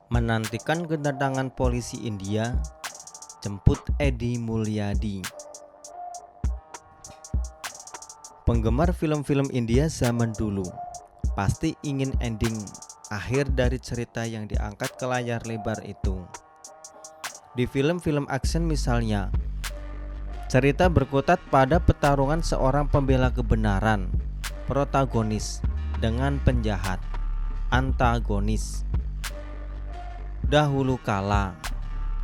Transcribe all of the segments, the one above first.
Menantikan kedatangan polisi India, jemput Edi Mulyadi. Penggemar film-film India zaman dulu pasti ingin ending akhir dari cerita yang diangkat ke layar lebar itu. Di film-film action misalnya, cerita berkutat pada pertarungan seorang pembela kebenaran, protagonis, dengan penjahat, antagonis. Dahulu kala,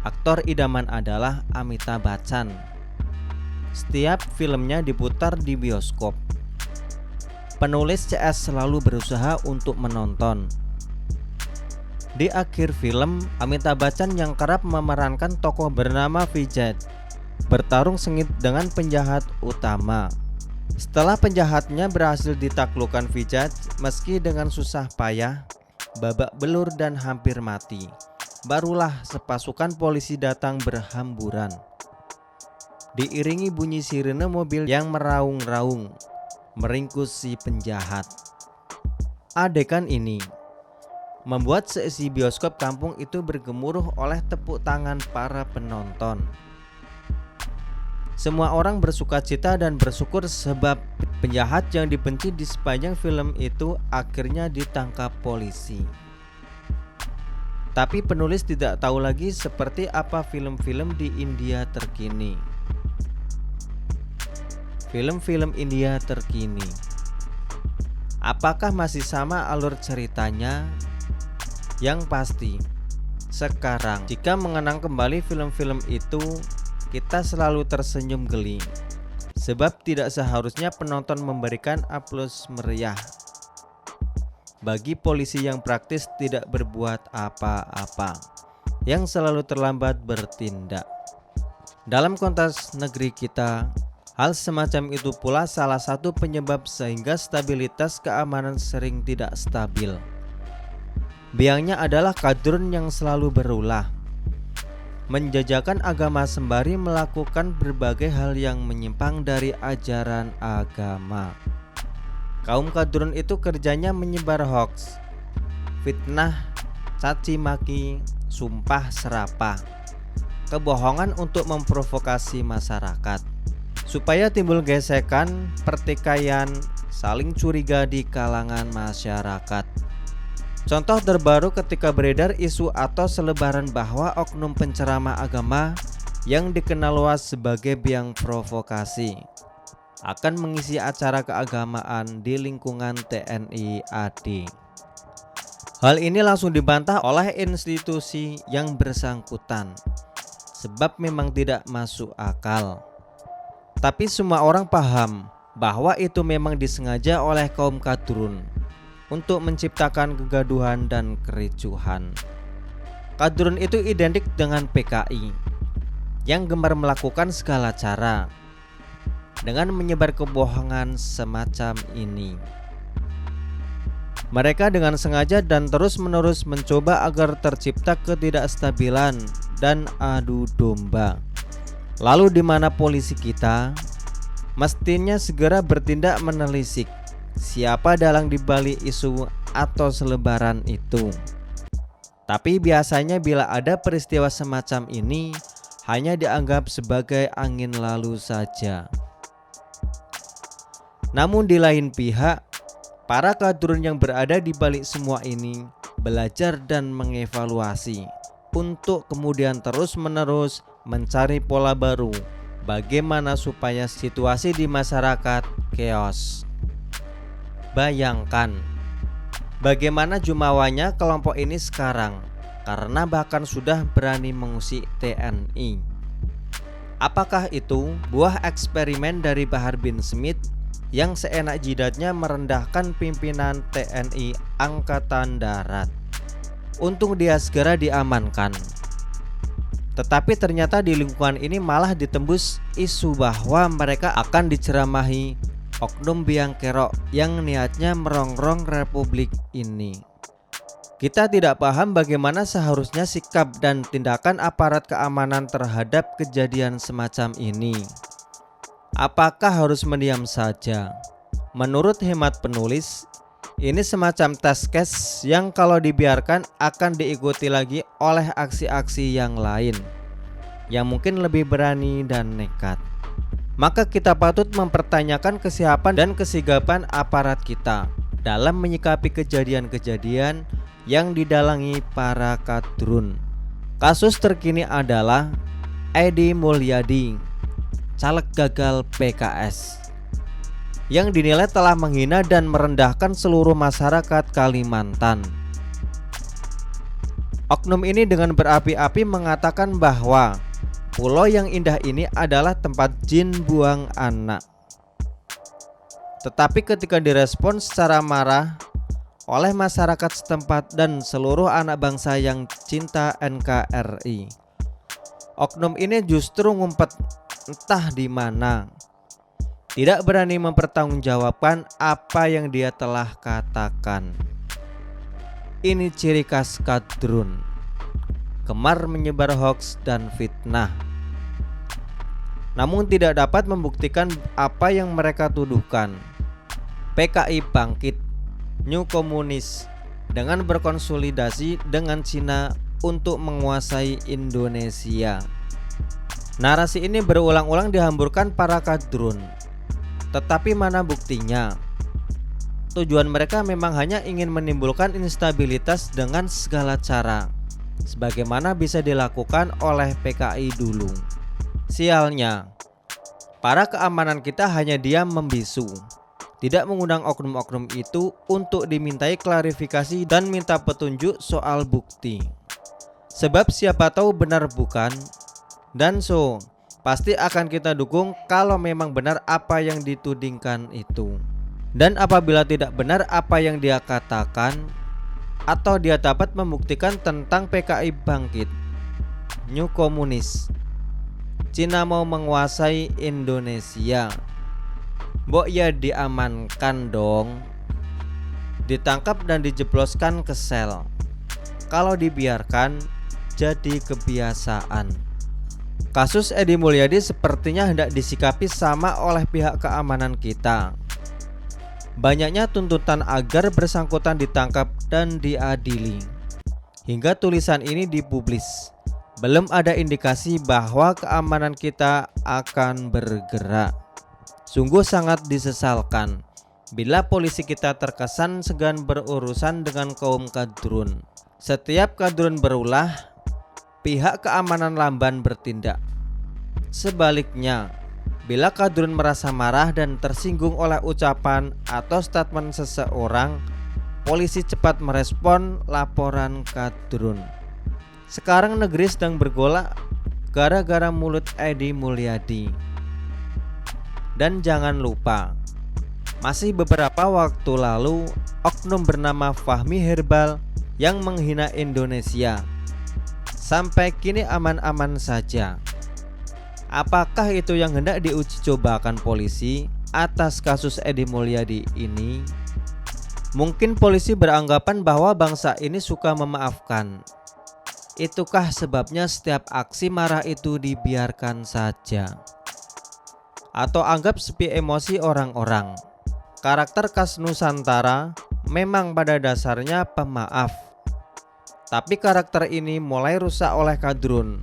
aktor idaman adalah Amitabh Bachchan. Setiap filmnya diputar di bioskop. Penulis CS selalu berusaha untuk menonton. Di akhir film, Amitabh Bachchan yang kerap memerankan tokoh bernama Vijay bertarung sengit dengan penjahat utama. Setelah penjahatnya berhasil ditaklukkan Vijay, meski dengan susah payah, babak belur dan hampir mati, barulah sepasukan polisi datang berhamburan. Diiringi bunyi sirene mobil yang meraung-raung meringkus si penjahat. Adegan ini membuat seisi bioskop kampung itu bergemuruh oleh tepuk tangan para penonton. Semua orang bersukacita dan bersyukur sebab penjahat yang dibenci di sepanjang film itu akhirnya ditangkap polisi. Tapi penulis tidak tahu lagi seperti apa film-film di India terkini. Film-film India terkini, apakah masih sama alur ceritanya? Yang pasti, sekarang jika mengenang kembali film-film itu, kita selalu tersenyum geli, sebab tidak seharusnya penonton memberikan aplaus meriah bagi polisi yang praktis tidak berbuat apa-apa, yang selalu terlambat bertindak. Dalam konteks negeri kita, hal semacam itu pula salah satu penyebab sehingga stabilitas keamanan sering tidak stabil. Biangnya adalah kadrun yang selalu berulah, menjajakan agama sembari melakukan berbagai hal yang menyimpang dari ajaran agama. Kaum kadrun itu kerjanya menyebar hoaks, fitnah, caci maki, sumpah serapah, kebohongan untuk memprovokasi masyarakat, supaya timbul gesekan, pertikaian, saling curiga di kalangan masyarakat. Contoh terbaru ketika beredar isu atau selebaran bahwa oknum penceramah agama yang dikenal luas sebagai biang provokasi akan mengisi acara keagamaan di lingkungan TNI AD. Hal ini langsung dibantah oleh institusi yang bersangkutan, sebab memang tidak masuk akal. Tapi semua orang paham bahwa itu memang disengaja oleh kaum kadrun untuk menciptakan kegaduhan dan kericuhan. Kadrun itu identik dengan PKI yang gemar melakukan segala cara dengan menyebar kebohongan semacam ini. Mereka dengan sengaja dan terus-menerus mencoba agar tercipta ketidakstabilan dan adu domba. Lalu di mana polisi kita mestinya segera bertindak menelisik siapa dalang dibalik isu atau selebaran itu. Tapi biasanya bila ada peristiwa semacam ini hanya dianggap sebagai angin lalu saja. Namun di lain pihak, para kadrun yang berada di balik semua ini belajar dan mengevaluasi untuk kemudian terus-menerus mencari pola baru bagaimana supaya situasi di masyarakat chaos. Bayangkan bagaimana jumawanya kelompok ini sekarang, karena bahkan sudah berani mengusik TNI. Apakah itu buah eksperimen dari Bahar bin Smith yang seenak jidatnya merendahkan pimpinan TNI Angkatan Darat? Untung dia segera diamankan. Tetapi ternyata di lingkungan ini malah ditembus isu bahwa mereka akan diceramahi oknum biang kerok yang niatnya merongrong republik ini. Kita tidak paham bagaimana seharusnya sikap dan tindakan aparat keamanan terhadap kejadian semacam ini. Apakah harus mendiam saja? Menurut hemat penulis, ini semacam test case yang kalau dibiarkan akan diikuti lagi oleh aksi-aksi yang lain yang mungkin lebih berani dan nekat. Maka kita patut mempertanyakan kesiapan dan kesigapan aparat kita dalam menyikapi kejadian-kejadian yang didalangi para kadrun. Kasus terkini adalah Edi Mulyadi, caleg gagal PKS, yang dinilai telah menghina dan merendahkan seluruh masyarakat Kalimantan. Oknum ini dengan berapi-api mengatakan bahwa pulau yang indah ini adalah tempat jin buang anak. Tetapi ketika direspon secara marah oleh masyarakat setempat dan seluruh anak bangsa yang cinta NKRI, oknum ini justru ngumpet entah di mana, tidak berani mempertanggungjawabkan apa yang dia telah katakan. Ini ciri khas kadrun, gemar menyebar hoaks dan fitnah, namun tidak dapat membuktikan apa yang mereka tuduhkan. PKI bangkit, New Komunis, dengan berkonsolidasi dengan Cina untuk menguasai Indonesia. Narasi ini berulang-ulang dihamburkan para kadrun, tetapi mana buktinya? Tujuan mereka memang hanya ingin menimbulkan instabilitas dengan segala cara, sebagaimana bisa dilakukan oleh PKI dulu. Sialnya, para keamanan kita hanya diam membisu, tidak mengundang oknum-oknum itu untuk dimintai klarifikasi dan minta petunjuk soal bukti. Sebab siapa tahu benar bukan, dan pasti akan kita dukung kalau memang benar apa yang ditudingkan itu. Dan apabila tidak benar apa yang dia katakan, atau dia dapat membuktikan tentang PKI bangkit, New Komunis, Cina mau menguasai Indonesia, mbok ya diamankan dong, ditangkap dan dijebloskan ke sel. Kalau dibiarkan jadi kebiasaan. Kasus Edi Mulyadi sepertinya hendak disikapi sama oleh pihak keamanan kita. Banyaknya tuntutan agar bersangkutan ditangkap dan diadili. Hingga tulisan ini dipublis, belum ada indikasi bahwa keamanan kita akan bergerak. Sungguh sangat disesalkan bila polisi kita terkesan segan berurusan dengan kaum kadrun. Setiap kadrun berulah, pihak keamanan lamban bertindak. Sebaliknya, bila kadrun merasa marah dan tersinggung oleh ucapan atau statement seseorang, polisi cepat merespon laporan kadrun. Sekarang negeri sedang bergolak gara-gara mulut Edi Mulyadi. Dan jangan lupa, masih beberapa waktu lalu oknum bernama Fahmi Herbal yang menghina Indonesia. Sampai kini aman-aman saja. Apakah itu yang hendak diuji cobakan polisi atas kasus Edi Mulyadi ini? Mungkin polisi beranggapan bahwa bangsa ini suka memaafkan. Itukah sebabnya setiap aksi marah itu dibiarkan saja? Atau anggap sepi emosi orang-orang? Karakter khas Nusantara memang pada dasarnya pemaaf, tapi karakter ini mulai rusak oleh kadrun.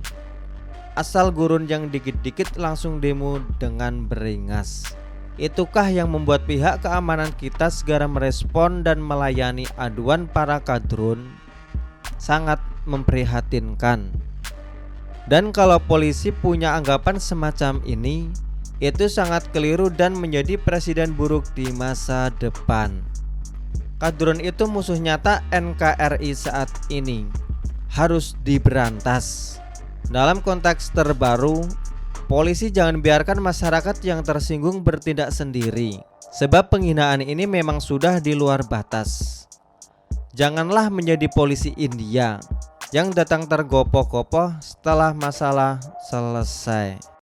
Asal gurun yang dikit-dikit langsung demo dengan beringas. Itukah yang membuat pihak keamanan kita segera merespon dan melayani aduan para kadrun? Sangat memprihatinkan. Dan kalau polisi punya anggapan semacam ini, itu sangat keliru dan menjadi presiden buruk di masa depan. Kadrun itu musuh nyata NKRI saat ini, harus diberantas. Dalam konteks terbaru, polisi jangan biarkan masyarakat yang tersinggung bertindak sendiri, sebab penghinaan ini memang sudah di luar batas. Janganlah menjadi polisi India yang datang tergopoh-gopoh setelah masalah selesai.